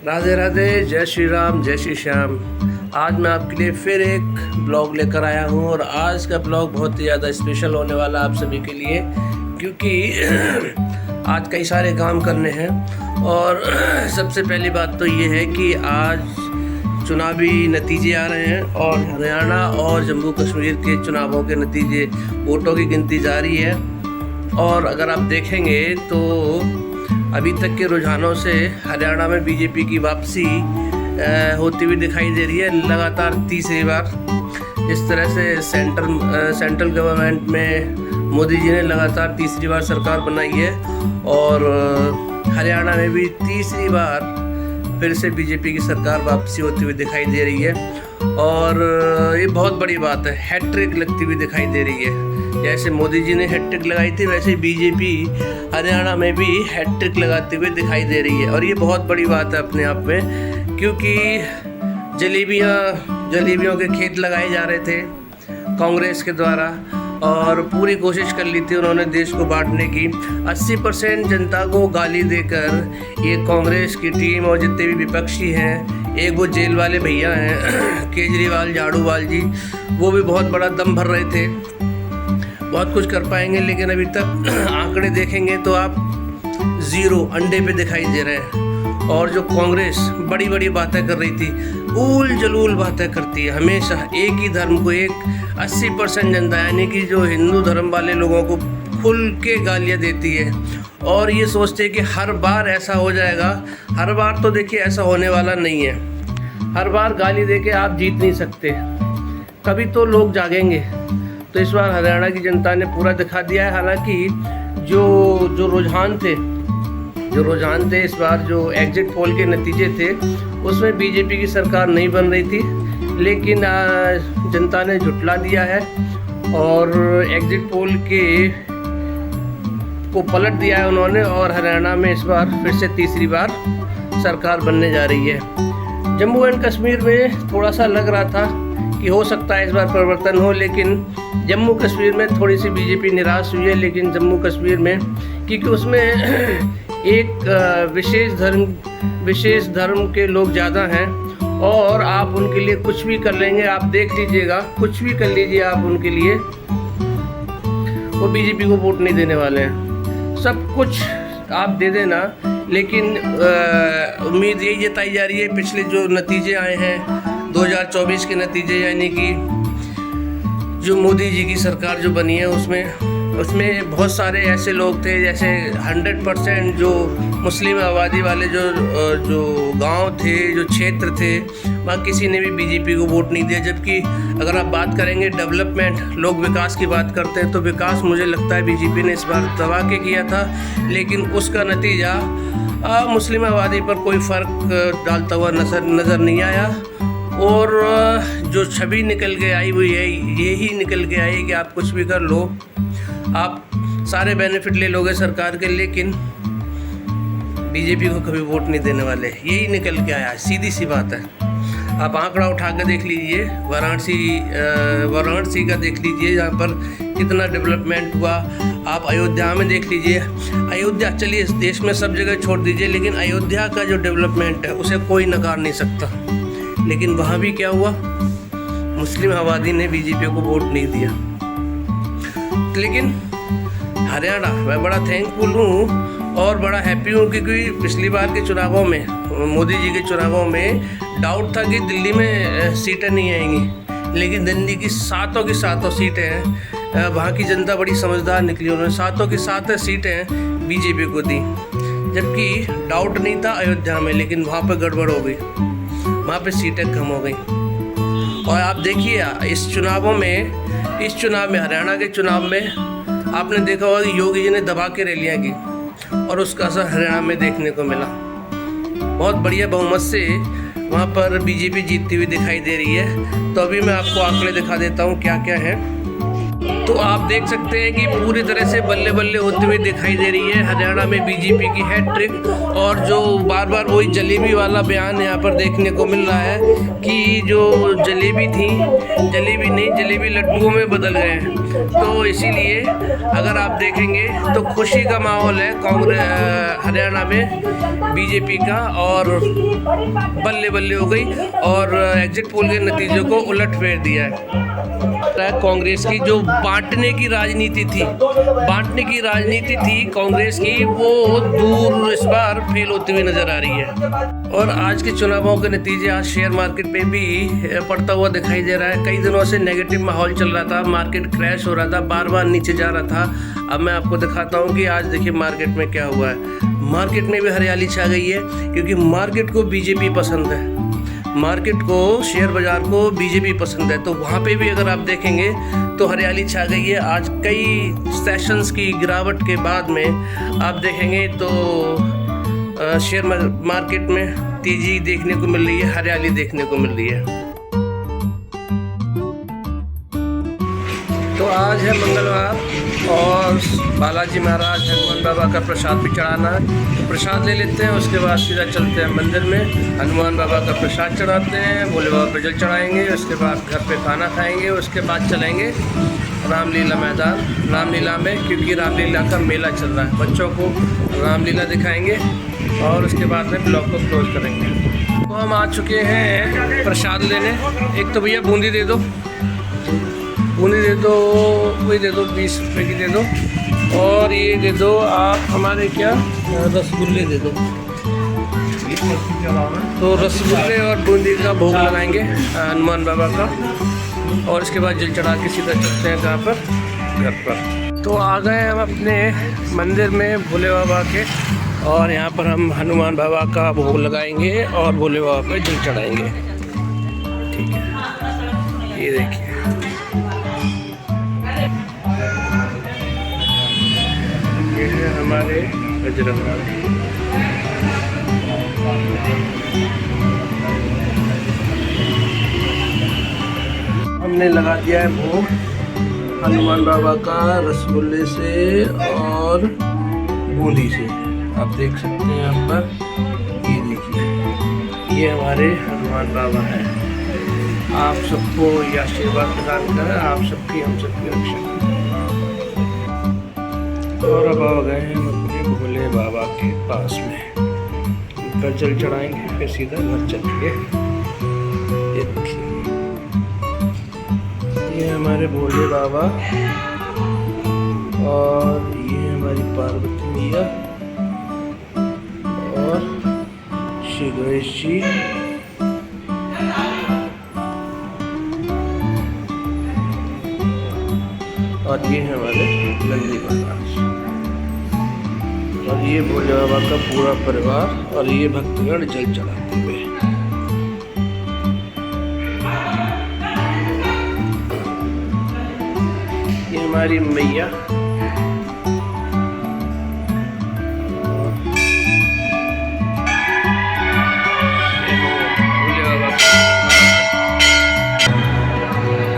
राधे राधे, जय श्री राम, जय श्री श्याम। आज मैं आपके लिए फिर एक ब्लॉग लेकर आया हूँ और आज का ब्लॉग बहुत ही ज़्यादा स्पेशल होने वाला आप सभी के लिए, क्योंकि आज कई सारे काम करने हैं। और सबसे पहली बात तो ये है कि आज चुनावी नतीजे आ रहे हैं और हरियाणा और जम्मू कश्मीर के चुनावों के नतीजे, वोटों की गिनती जारी है। और अगर आप देखेंगे तो अभी तक के रुझानों से हरियाणा में बीजेपी की वापसी होती हुई दिखाई दे रही है लगातार तीसरी बार। जिस तरह से सेंट्रल गवर्नमेंट में मोदी जी ने लगातार तीसरी बार सरकार बनाई है और हरियाणा में भी तीसरी बार फिर से बीजेपी की सरकार वापसी होती हुई दिखाई दे रही है। और ये बहुत बड़ी बात है, हैट्रिक लगती हुई दिखाई दे रही है। जैसे मोदी जी ने हैट्रिक लगाई थी, वैसे ही बीजेपी हरियाणा में भी हैट्रिक लगाते हुए दिखाई दे रही है। और ये बहुत बड़ी बात है अपने आप में, क्योंकि जलेबियों के खेत लगाए जा रहे थे कांग्रेस के द्वारा और पूरी कोशिश कर ली थी उन्होंने देश को बांटने की। 80% जनता को गाली देकर ये कांग्रेस की टीम और जितने भी विपक्षी हैं, एक वो जेल वाले भैया हैं केजरीवाल, झाड़ूवाल जी, वो भी बहुत बड़ा दम भर रहे थे बहुत कुछ कर पाएंगे, लेकिन अभी तक आंकड़े देखेंगे तो आप ज़ीरो अंडे पे दिखाई दे रहे हैं। और जो कांग्रेस बड़ी बड़ी बातें कर रही थी, उल जलूल बातें करती है हमेशा, एक ही धर्म को, एक 80% जनता यानी कि जो हिंदू धर्म वाले लोगों को खुल के गालियाँ देती है और ये सोचते हैं कि हर बार ऐसा हो जाएगा। हर बार तो देखिए ऐसा होने वाला नहीं है, हर बार गाली दे के आप जीत नहीं सकते, कभी तो लोग जागेंगे। तो इस बार हरियाणा की जनता ने पूरा दिखा दिया है। हालांकि जो रुझान थे इस बार, जो एग्जिट पोल के नतीजे थे, उसमें बीजेपी की सरकार नहीं बन रही थी, लेकिन जनता ने झुठला दिया है और एग्जिट पोल को पलट दिया है उन्होंने। और हरियाणा में इस बार फिर से तीसरी बार सरकार बनने जा रही है। जम्मू एंड कश्मीर में थोड़ा सा लग रहा था कि हो सकता है इस बार परिवर्तन हो, लेकिन जम्मू कश्मीर में थोड़ी सी बीजेपी निराश हुई है। लेकिन जम्मू कश्मीर में, क्योंकि उसमें एक विशेष धर्म के लोग ज़्यादा हैं और आप उनके लिए कुछ भी कर लेंगे, आप देख लीजिएगा, कुछ भी कर लीजिए आप उनके लिए, वो बीजेपी को वोट नहीं देने वाले हैं। सब कुछ आप दे देना, लेकिन उम्मीद यही जताई जा रही है, पिछले जो नतीजे आए हैं 2024 के नतीजे, यानी कि जो मोदी जी की सरकार जो बनी है उसमें बहुत सारे ऐसे लोग थे, जैसे 100% जो मुस्लिम आबादी वाले जो गांव थे, जो क्षेत्र थे, वहाँ किसी ने भी बीजेपी को वोट नहीं दिया। जबकि अगर आप बात करेंगे डेवलपमेंट, लोग विकास की बात करते हैं, तो विकास मुझे लगता है बीजेपी ने इस बार दबा के किया था, लेकिन उसका नतीजा मुस्लिम आबादी पर कोई फ़र्क डालता हुआ नज़र नहीं आया। और जो छवि निकल के आई हुई है, यही निकल के आई कि आप कुछ भी कर लो, आप सारे बेनिफिट ले लोगे सरकार के, लेकिन बीजेपी को कभी वोट नहीं देने वाले, यही निकल के आया, सीधी सी बात है। आप आंकड़ा उठा कर देख लीजिए, वाराणसी का देख लीजिए, यहाँ पर कितना डेवलपमेंट हुआ। आप अयोध्या में देख लीजिए, अयोध्या, चलिए इस देश में सब जगह छोड़ दीजिए, लेकिन अयोध्या का जो डेवलपमेंट है उसे कोई नकार नहीं सकता। लेकिन वहाँ भी क्या हुआ, मुस्लिम आबादी ने बीजेपी को वोट नहीं दिया। लेकिन हरियाणा, मैं बड़ा थैंकफुल हूँ और बड़ा हैप्पी हूँ, क्योंकि पिछली बार के चुनावों में, मोदी जी के चुनावों में डाउट था कि दिल्ली में सीटें नहीं आएंगी, लेकिन दिल्ली की सातों सीटें हैं। वहाँ की जनता बड़ी समझदार निकली, उन्होंने सातों की 7 सीटें बीजेपी को दी। जबकि डाउट नहीं था अयोध्या में, लेकिन वहाँ पर गड़बड़ हो गई, वहाँ पे सीटें कम हो गई। और आप देखिए इस चुनाव में हरियाणा के चुनाव में आपने देखा होगा कि योगी जी ने दबा के रैलियाँ की और उसका असर हरियाणा में देखने को मिला। बहुत बढ़िया बहुमत से वहाँ पर बीजेपी जीतती हुई दिखाई दे रही है। तो अभी मैं आपको आंकड़े दिखा देता हूँ क्या क्या है। तो आप देख सकते हैं कि पूरी तरह से बल्ले बल्ले होती हुई दिखाई दे रही है। हरियाणा में बीजेपी की हैट्रिक, और जो बार बार वही जलेबी वाला बयान यहाँ पर देखने को मिल रहा है कि जो जलेबी थी, जलेबी नहीं, जलेबी लड्डुओं में बदल गए हैं। तो इसीलिए अगर आप देखेंगे तो खुशी का माहौल है कांग्रेस हरियाणा में बीजेपी का, और बल्ले बल्ले हो गई और एग्जिट पोल के नतीजों को उलट फेर दिया है। कांग्रेस की जो बांटने की राजनीति थी कांग्रेस की, वो दूर इस बार फेल होती हुई नजर आ रही है। और आज के चुनावों के नतीजे आज शेयर मार्केट पे भी पड़ता हुआ दिखाई दे रहा है। कई दिनों से नेगेटिव माहौल चल रहा था, मार्केट क्रैश हो रहा था, बार बार नीचे जा रहा था। अब मैं आपको दिखाता हूँ कि आज देखिए मार्केट में क्या हुआ है। मार्केट में भी हरियाली छा गई है, क्योंकि मार्केट को बीजेपी पसंद है, मार्केट को, शेयर बाजार को बीजेपी पसंद है। तो वहाँ पे भी अगर आप देखेंगे तो हरियाली छा गई है। आज कई सेशंस की गिरावट के बाद में आप देखेंगे तो शेयर मार्केट में तेजी देखने को मिल रही है, हरियाली देखने को मिल रही है। तो आज है मंगलवार और बालाजी महाराज हनुमान बाबा का प्रसाद भी चढ़ाना है। तो प्रसाद ले लेते हैं, उसके बाद सीधा चलते हैं मंदिर में, हनुमान बाबा का प्रसाद चढ़ाते हैं, भोले बाबा पे जल चढ़ाएंगे, उसके बाद घर पे खाना खाएंगे, उसके बाद चलेंगे रामलीला मैदान, रामलीला में, क्योंकि रामलीला का मेला चल रहा है। बच्चों को रामलीला दिखाएंगे और उसके बाद में ब्लॉग को क्लोज करेंगे। तो हम आ चुके हैं प्रसाद लेने। एक तो भैया बूंदी दे दो, बूंदी दे दो, वही दे दो, 20 रुपये की दे दो। और ये दे दो आप हमारे क्या रसगुल्ले दे दो। तो रसगुल्ले और बूंदी का भोग लगाएंगे हनुमान बाबा का, और इसके बाद जल चढ़ा के सीधा चलते हैं कहाँ पर, घर पर। तो आ गए हम अपने मंदिर में भोले बाबा के, और यहाँ पर हम हनुमान बाबा का भोग लगाएंगे और भोले बाबा पर जल चढ़ाएंगे। ठीक है, ये देखिए ये है हमारे बजरंग। हमने लगा दिया है भोग हनुमान बाबा का रसगुल्ले से और बूंदी से। आप देख सकते हैं यहाँ पर, ये देखिए, ये हमारे हनुमान बाबा हैं। आप सबको ये आशीर्वाद प्रदान करें, आप सबकी हम सबकी रक्षा करें। और अब आ गए हैं अपने भोले बाबा के पास में, उनका जल चढ़ाएंगे, फिर सीधा घर चलेंगे। ये हमारे भोले बाबा, और ये हमारी पार्वती मैया और श्री गणेश जी, और ये हमारे नंदी महाराज, और ये भोले बाबा का पूरा परिवार, और ये भक्तगण जल चढ़ाते हुए। ये हमारी मैया,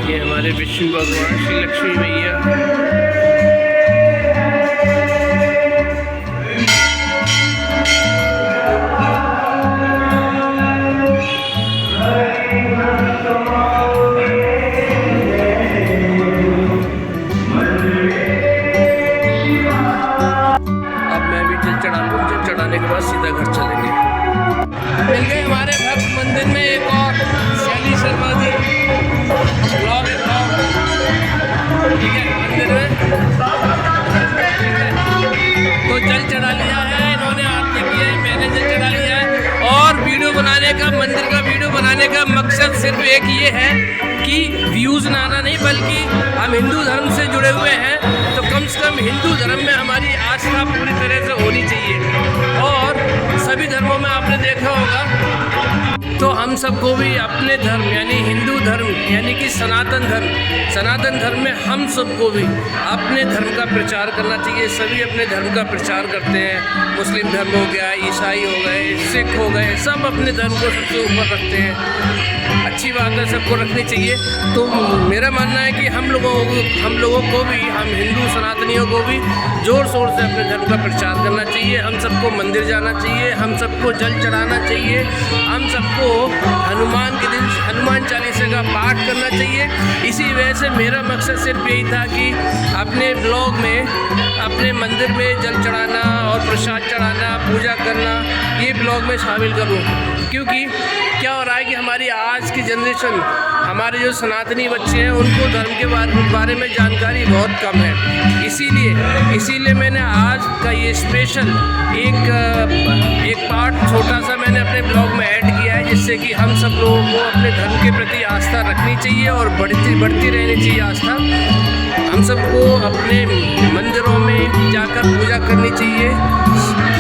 ये हमारे विष्णु भगवान श्री लक्ष्मी मैया, चढ़ाने के बाद सीधा घर चलेंगे। मिल गए हमारे भक्त मंदिर में एक और शैली शर्मा जी, ब्लॉग ठीक है मंदिर में। तो जल चढ़ा लिया है इन्होंने, आरती की है, मैंने जल चढ़ा लिया है। और वीडियो बनाने का, मंदिर का वीडियो बनाने का मकसद सिर्फ एक ये है कि व्यूज़ ना आना नहीं, बल्कि हम हिंदू धर्म से जुड़े हुए हैं, तो कम से कम हिंदू धर्म में हमारी आस्था पूरी तरह से होनी चाहिए। और सभी धर्मों में आपने देखा होगा तो हम सबको भी अपने धर्म यानी हिंदू धर्म यानी कि सनातन धर्म में हम सबको भी अपने धर्म का प्रचार करना चाहिए। सभी अपने धर्म का प्रचार करते हैं। मुस्लिम धर्म हो गया, ईसाई हो गए, सिख हो गए, सब अपने धर्म को सबसे ऊपर रखते हैं। अच्छी बात है, सबको रखनी चाहिए। तो मेरा मानना है कि हम लोगों को भी, हम हिंदू सनातनियों को भी ज़ोर शोर से अपने धर्म का प्रचार करना चाहिए। हम सबको मंदिर जाना चाहिए, हम सबको जल चढ़ाना चाहिए, हम सबको हनुमान के दिन हनुमान चालीसा का पाठ करना चाहिए। इसी वजह से मेरा मकसद सिर्फ यही था कि अपने ब्लॉग में अपने मंदिर में जल चढ़ाना और प्रसाद चढ़ाना, पूजा करना, ये ब्लॉग में शामिल करूं। क्योंकि क्या हो रहा है कि हमारी आज की जनरेशन, हमारे जो सनातनी बच्चे हैं, उनको धर्म के बारे में जानकारी बहुत कम है। इसीलिए मैंने आज का ये स्पेशल एक पार्ट छोटा सा मैंने अपने ब्लॉग में ऐड किया है, जिससे कि हम सब लोगों को अपने धर्म के प्रति आस्था रखनी चाहिए और बढ़ती रहनी चाहिए आस्था। हम सबको अपने मंदिरों में जाकर पूजा करनी चाहिए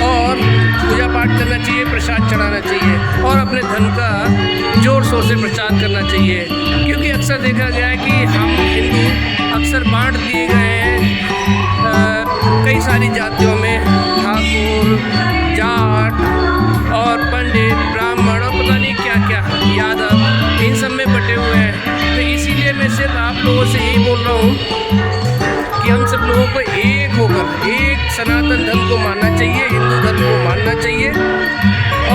और पूजा पाठ करना चाहिए, प्रसाद चढ़ाना चाहिए और अपने धर्म का जोर शोर से प्रचार करना चाहिए। क्योंकि अक्सर देखा गया है कि हम हिंदू अक्सर बांट दिए गए हैं कई सारी जातियों में, ठाकुर, जाट और पंडित, ब्राह्मण और पता नहीं क्या क्या, यादव, इन सब में बटे हुए हैं। तो इसीलिए मैं सिर्फ आप लोगों से यही बोल रहा हूँ कि हम सब लोगों को एक होकर एक सनातन धर्म को मानना चाहिए, हिंदू धर्म को मानना चाहिए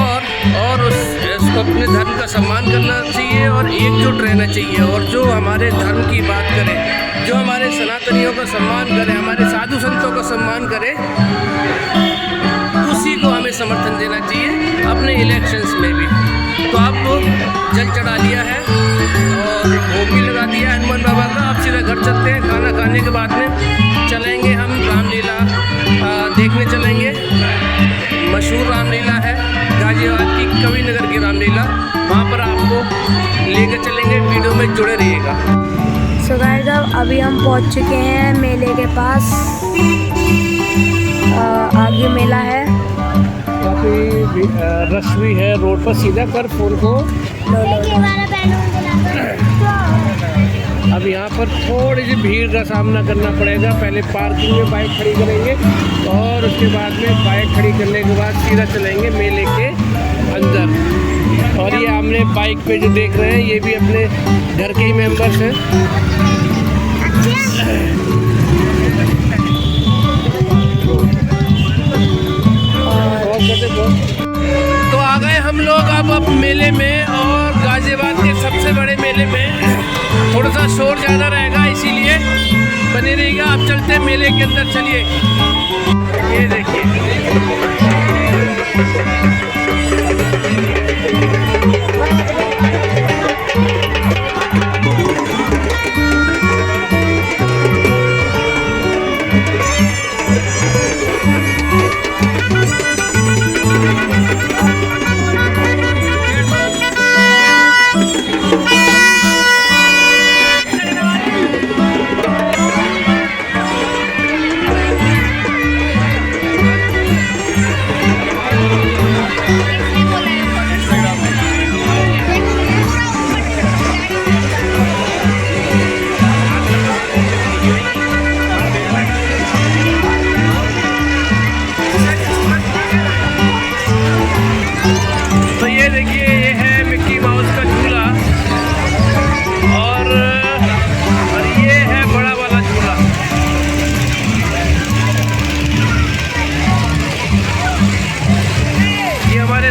और उसको अपने धर्म का सम्मान करना चाहिए और एकजुट रहना चाहिए। और जो हमारे धर्म की बात करे, जो हमारे सनातनियों का सम्मान करे, हमारे साधु संतों का सम्मान करे, उसी को हमें समर्थन देना चाहिए अपने इलेक्शंस में भी। तो आपको जल चढ़ा लिया है और भोग भी लगा दिया हनुमान बाबा का। अब सीधा घर चलते हैं। खाना खाने के बाद में चलेंगे हम रामलीला देखने चलेंगे। मशहूर रामलीला है गाजियाबाद की, कवि नगर की रामलीला। वहाँ पर आपको लेकर चलेंगे, वीडियो में जुड़े रहिएगा। सो गाइस, अभी हम पहुँच चुके हैं मेले के पास। आगे मेला है, काफ़ी रश भी है रोड पर। सीधा कर फोन को। अब यहाँ पर थोड़ी सी भीड़ का सामना करना पड़ेगा। पहले पार्किंग में बाइक खड़ी करेंगे और उसके बाद में बाइक खड़ी करने के बाद सीधा चलेंगे मेले के अंदर। और ये हमने बाइक पे जो देख रहे हैं, ये भी अपने घर के ही मेंबर्स हैं। तो आ गए हम लोग अब मेले में, और गाजियाबाद के सबसे बड़े मेले में थोड़ा सा शोर ज़्यादा रहेगा, इसीलिए बने रहिएगा। आप चलते हैं मेले के अंदर, चलिए। ये देखिए,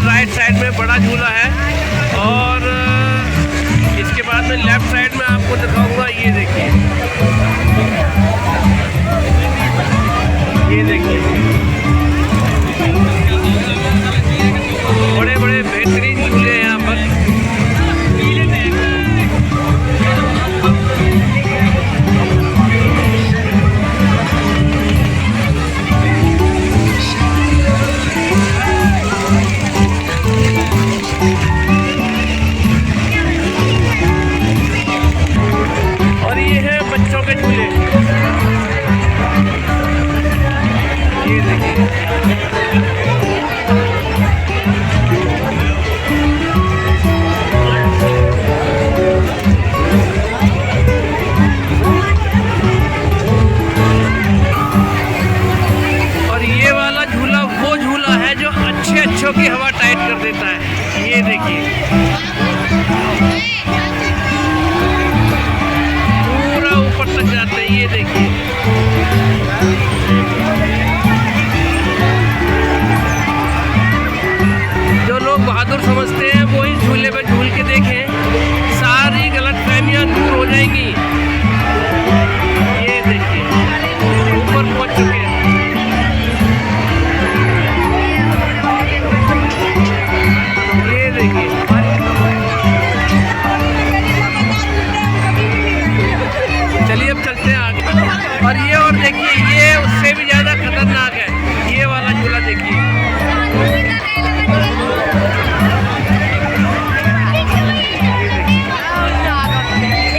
राइट साइड में बड़ा झूला है और इसके बाद में लेफ्ट साइड में आपको दिखाऊंगा। ये देखिए, ये देखिए, बड़े बड़े बेहतरीन झूले हैं यहाँ पर। ये देखिए पूरा ऊपर तक जाते हैं, ये देखिए। जो लोग बहादुर समझते हैं वो इस झूले पे झूल के देखें, सारी गलतफहमियां दूर हो जाएंगी। ये देखिए ऊपर पहुंच चुके हैं। ये देखिए चलिए अब चलते हैं आगे। और देखिए ये उससे भी ज़्यादा खतरनाक है, ये वाला झूला देखिए।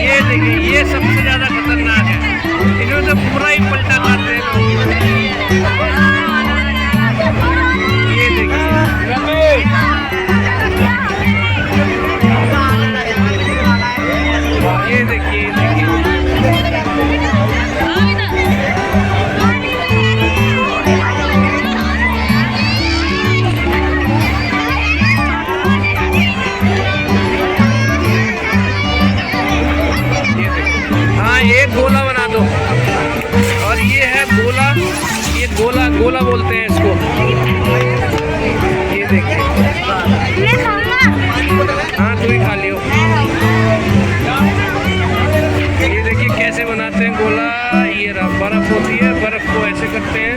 ये देखिए ये सबसे ज़्यादा खतरनाक है, इसमें तो पूरा ही पलटा मारते हैं लोग। ये देखिए ये देखिए एक गोला बना दो। और ये है गोला, ये गोला गोला बोलते हैं इसको। ये देखिए हाँ तू ही खा लियो। ये देखिए कैसे बनाते हैं गोला। ये बर्फ होती है, बर्फ को ऐसे करते हैं।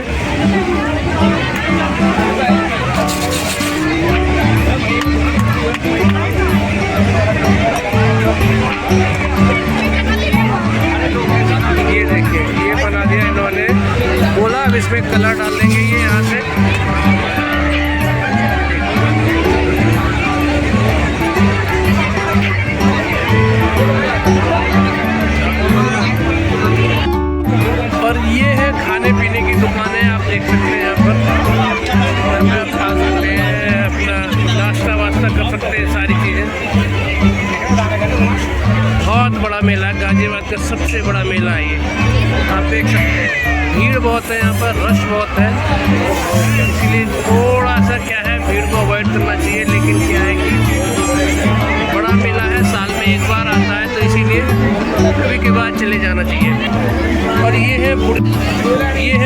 ये देखिए ये बना दिया इन्होंने गोला। अब इसमें कलर डाल देंगे ये यहाँ से। और ये है खाने पीने की दुकान है, आप देख सकते हैं यहाँ पर। आप खा सकते हैं, अपना नाश्ता वास्ता कर सकते हैं, सारी चीज़ें। बहुत बड़ा मेला है, गाजियाबाद का सबसे बड़ा मेला है ये, आप देख सकते हैं। भीड़ बहुत है यहाँ पर, रश बहुत है, इसलिए थोड़ा सा क्या है भीड़ को अवॉइड करना चाहिए। लेकिन क्या है कि बड़ा मेला है, साल में एक बार आता है, तो इसीलिए कभी के बाद चले जाना चाहिए। और ये है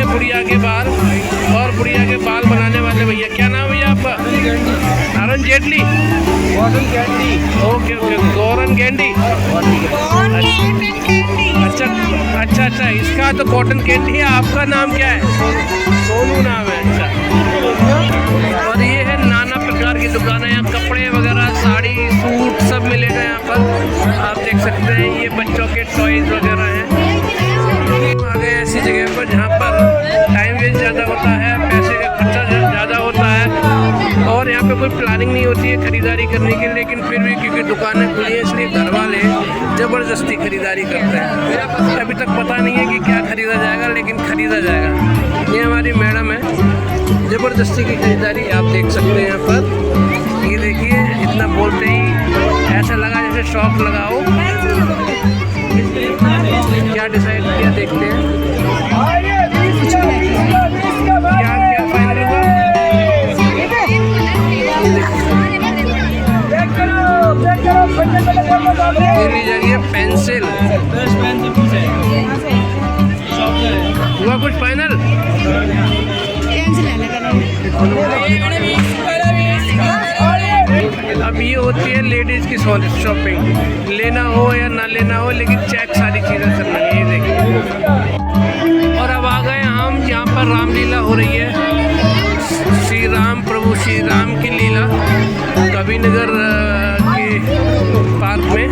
बुढ़िया के बाल। और बुढ़िया के बाल बनाने वाले भैया, क्या नाम है भैया आपका? अरुण जेटली, गौरन कैंडी। ओके ओके, गौरन कैंडी। अच्छा, इसका तो कॉटन कैंडी है। आपका नाम क्या है? सोनू नाम है। अच्छा, और ये है नाना प्रकार की दुकान है, यहाँ कपड़े वगैरह, साड़ी, सूट सब मिलेगा यहाँ पर, आप देख सकते हैं। ये बच्चों के टॉयज वगैरह हैं। आगे ऐसी जगह पर जहाँ पर टाइम वेस्ट ज़्यादा होता है, पैसे का खर्चा ज़्यादा होता है, और यहाँ पे कोई प्लानिंग नहीं होती है खरीदारी करने की। लेकिन फिर भी क्योंकि दुकानें खुली है, इसलिए घर वाले ज़बरदस्ती खरीदारी करते हैं। अभी तक पता नहीं है कि क्या खरीदा जाएगा, लेकिन खरीदा जाएगा। ये हमारी मैडम है, ज़बरदस्ती की खरीदारी आप देख सकते हैं यहाँ पर। ये देखिए इतना बोलते ही ऐसा लगा जैसे शॉप लगाओ। क्या डिसाइड किया देखते हैं, क्या क्या फाइनल हुआ। ये ली जा रही है पेंसिल। हुआ कुछ फाइनल? अब ये होती है लेडीज़ की शॉपिंग, लेना हो या ना लेना हो, लेकिन चेक सारी चीज़ें करना है। ये देखिए, और अब आ गए हम जहाँ पर रामलीला हो रही है। श्री राम, प्रभु श्री राम की लीला कबीरनगर के पार्क में।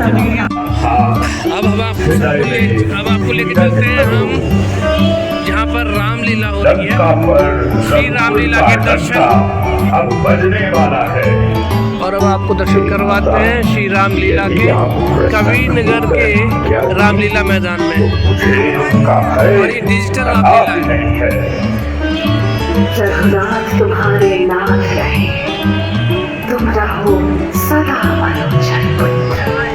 अब हम आपको लेके चलते हैं हम जहाँ पर रामलीला हो रही है। श्री रामलीला के दर्शन अब बजने वाला है। और अब आपको दर्शन करवाते हैं श्री रामलीला के कबीरनगर के रामलीला मैदान में। और ये डिजिटल रामलीला है। जगन्नाथ तुम्हारे नाथ रहे, तुम रहो सदा अनुचर पुत्र।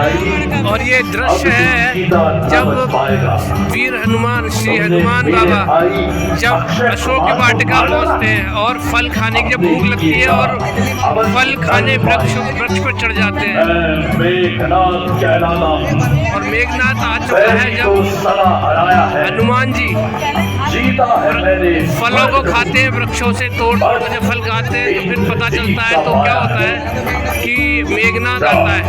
और ये दृश्य है जब वीर हनुमान, श्री हनुमान बाबा जब अशोक की वाटिका पहुंचते हैं और फल खाने की जब भूख लगती है और फल खाने वृक्ष पर चढ़ जाते हैं। और मेघनाथ आ चुका है जब हनुमान जी फलों को खाते हैं, वृक्षों से तोड़ तोड़ जब फल खाते हैं तो फिर पता चलता है तो क्या होता है कि मेघनाथ आता है।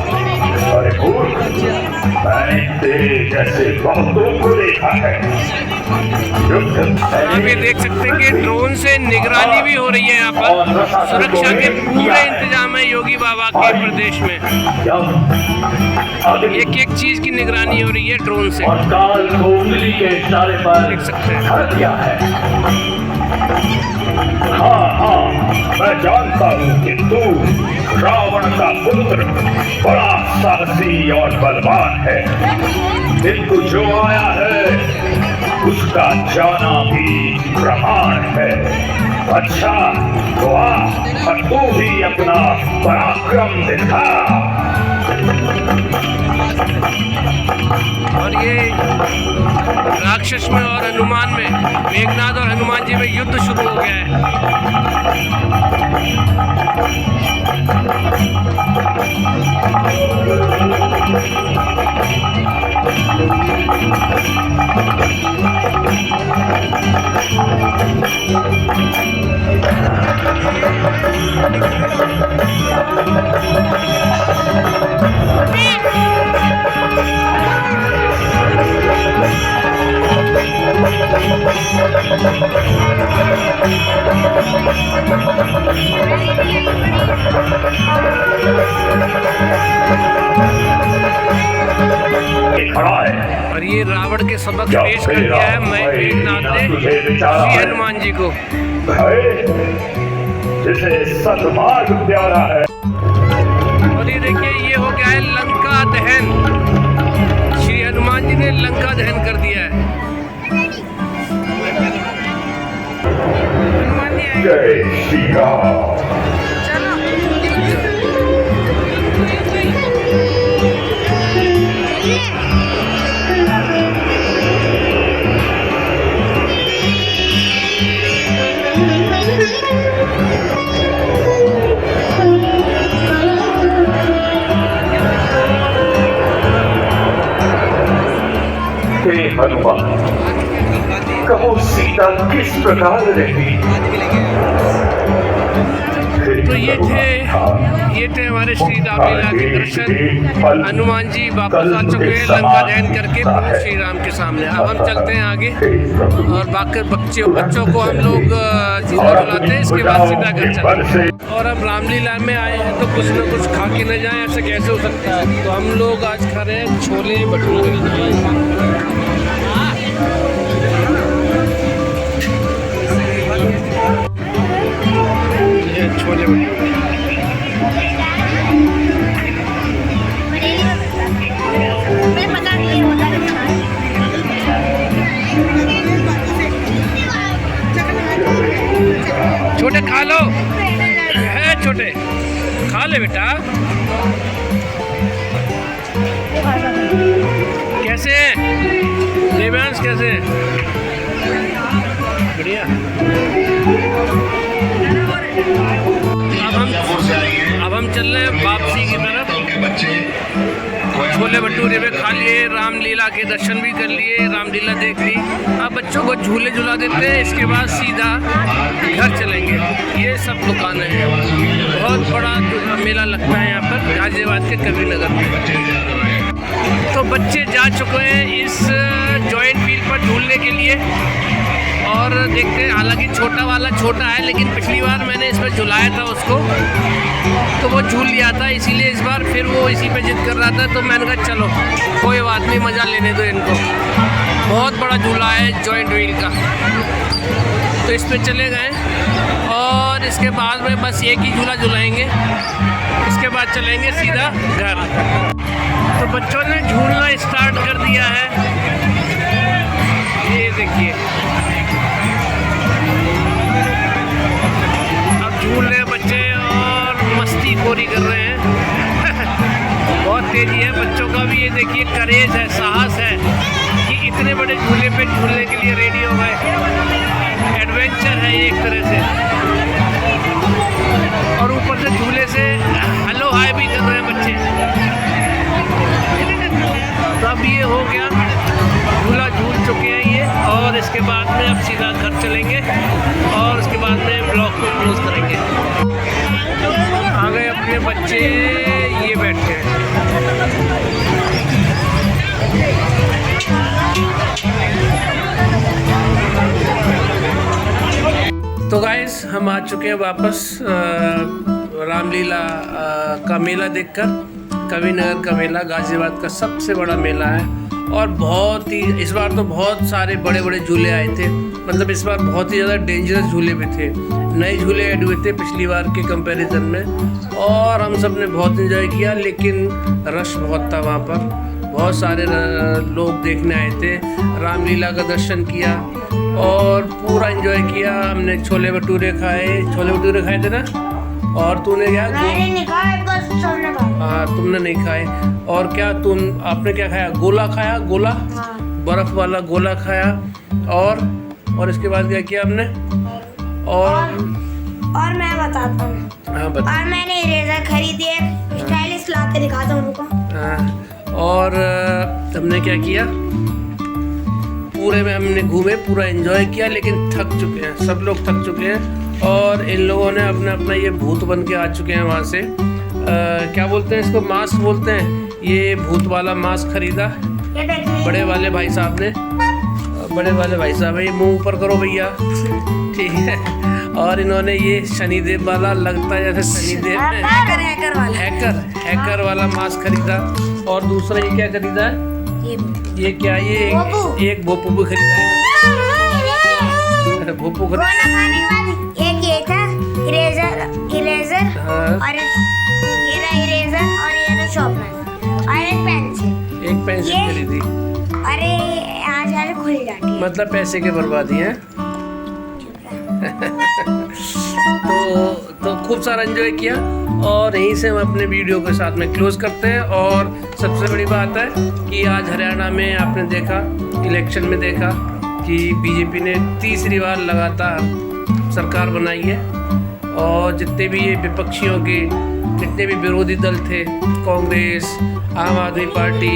आप ये देख सकते हैं कि ड्रोन से निगरानी भी हो रही है। यहाँ पर सुरक्षा के पूरे इंतजाम है योगी बाबा के प्रदेश में। एक एक चीज की निगरानी हो रही है ड्रोन से, देख सकते हैं। हाँ, मैं जानता हूँ कि तू रावण का पुत्र बड़ा साहसी और बलवान है, किंतु जो आया है उसका जाना भी प्रमाण है। अच्छा तो आ, तू भी अपना पराक्रम दिखा। और ये राक्षस में और हनुमान में, मेघनाथ और हनुमान जी में युद्ध शुरू हो गया है। और ये रावण के सबक पेश कर दिया है मेघनाथ ने श्री हनुमान जी को। जिसे सद्मार्ग प्यारा है। और ये देखिए ये हो गया है लंका दहन। श्री हनुमान जी ने लंका दहन कर दिया है। हनुमान जी जय श्री राम। हनुमान, कहो सीता किस प्रकार रही? तो ये थे हमारे श्री रामलीला के दर्शन। हनुमान जी वापस आ चुके हैं लंका दहन करके प्रभु श्री राम के सामने। अब हम चलते हैं आगे और बाकी बच्चों को हम लोग झूला झुलाते हैं, इसके बाद सीधा घर चलते हैं। और अब रामलीला में आए हैं तो कुछ न कुछ खा के न जाए, ऐसा कैसे हो सकता है। तो हम लोग आज खा रहे हैं छोले भटूरे। छोले भटूरे छोटे खा लो, है छोटे खा ले बेटा। कैसे हैं देवांश, कैसे हैं? बढ़िया। अब हम चल रहे हैं वापसी की तरफ। छोले भटूरे में खा लिए, रामलीला के दर्शन भी कर लिए, रामलीला देख ली। अब बच्चों को झूले झुला देते हैं, इसके बाद सीधा घर चलेंगे। ये सब दुकानें हैं, बहुत बड़ा मेला लगता है यहाँ पर गाजियाबाद के कबीर नगर में। तो बच्चे जा चुके हैं इस जॉइंट व्हील पर झूलने के लिए और देखते हैं। हालांकि छोटा वाला छोटा है, लेकिन पिछली बार मैंने इसमें झुलाया था उसको तो वो झूल लिया था, इसीलिए इस बार फिर वो इसी पे जिद कर रहा था। तो मैंने कहा चलो कोई बात नहीं, मज़ा लेने दो इनको। बहुत बड़ा झूला है जॉइंट व्हील का। तो इस पे चले गए और इसके बाद में बस एक ही झूला झुलाएंगे, इसके बाद चलेंगे सीधा घर। तो बच्चों ने झूलना स्टार्ट कर दिया है, ये देखिए। अब झूल रहे बच्चे और मस्ती खोरी कर रहे हैं। बहुत तेजी है बच्चों का। ये देखिए करेज है, साहस है कि इतने बड़े झूले पे झूलने के लिए रेडी हो गए। एडवेंचर है ये एक तरह से, और ऊपर से झूले से हेलो हाय भी कर रहे हैं बच्चे। तो अब ये हो गया, झूला झूल चुके हैं ये, और इसके बाद में अब सीधा घर चलेंगे और उसके बाद में ब्लॉग को क्लोज करेंगे। आ गए अपने बच्चे, ये बैठे हैं। तो गाइस हम आ चुके हैं वापस रामलीला का मेला देखकर। कविनगर का मेला गाजियाबाद का सबसे बड़ा मेला है, और बहुत ही इस बार तो बहुत सारे बड़े बड़े झूले आए थे। मतलब इस बार बहुत ही ज़्यादा डेंजरस झूले भी थे, नए झूले ऐड हुए थे पिछली बार के कंपैरिजन में, और हम सब ने बहुत एंजॉय किया। लेकिन रश बहुत था वहाँ पर, बहुत सारे लोग देखने आए थे। रामलीला का दर्शन किया और पूरा एंजॉय किया। हमने छोले भटूरे खाए थे ना, और तूने क्या? मैंने नहीं खाया, बस तुमने खाया। हाँ तुमने नहीं खाए। और क्या आपने क्या खाया? गोला खाया, गोला, बर्फ वाला गोला खाया। और इसके बाद क्या किया हमने? और मैं बताता हूँ। हाँ बता। और मैंने इरेजर खरीदी है, स्टाइलिश ला के दिखाता हूँ उनको। हाँ, और हमने क्या किया? पूरे में हमने घूमे, पूरा एंजॉय किया, लेकिन थक चुके हैं, सब लोग थक चुके हैं। और इन लोगों ने अपना ये भूत बन के आ चुके हैं वहाँ से। क्या बोलते हैं इसको? मास्क बोलते हैं। ये भूत वाला मास्क खरीदा बड़े वाले भाई साहब ने। बड़े वाले भाई साहब, ये मुंह ऊपर करो भैया, ठीक है। और इन्होंने ये शनिदेव वाला, लगता है जैसे शनिदेव हैकर वाला मास्क खरीदा। और दूसरा ये क्या खरीदा है? ये क्या? ये एक भोपू भी खरीदा है। भोपू एक ये था इरेजर, हाँ। और ये रहा इरेजर, और ये रहा शॉर्पनर, और एक पेंसिल खरीदी। अरे आज खुल जाती है। मतलब पैसे के बर्बादी हैं। तो खूब सारा एंजॉय किया, और यहीं से हम अपने वीडियो के साथ में क्लोज करते हैं। और सबसे बड़ी बात है कि आज हरियाणा में आपने देखा, इलेक्शन में देखा कि बीजेपी ने तीसरी बार लगातार सरकार बनाई है। और जितने भी ये विपक्षियों के जितने भी विरोधी दल थे, कांग्रेस, आम आदमी पार्टी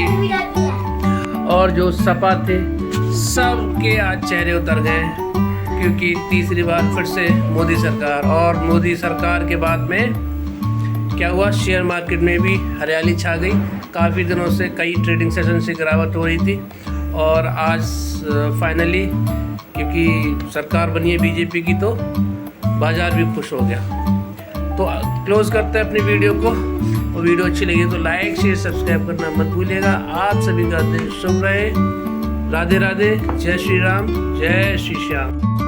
और जो सपा थे, सब के आज चेहरे उतर गए, क्योंकि तीसरी बार फिर से मोदी सरकार। और मोदी सरकार के बाद में क्या हुआ? शेयर मार्केट में भी हरियाली छा गई। काफ़ी दिनों से कई ट्रेडिंग सेशन से गिरावट हो रही थी, और आज फाइनली क्योंकि सरकार बनी है बीजेपी की, तो बाज़ार भी खुश हो गया। तो क्लोज करते हैं अपनी वीडियो को। और वीडियो अच्छी लगी तो लाइक शेयर सब्सक्राइब करना मत भूलिएगा। आप सभी का दिन शुभ रहे। राधे राधे, जय श्री राम, जय श्री श्याम।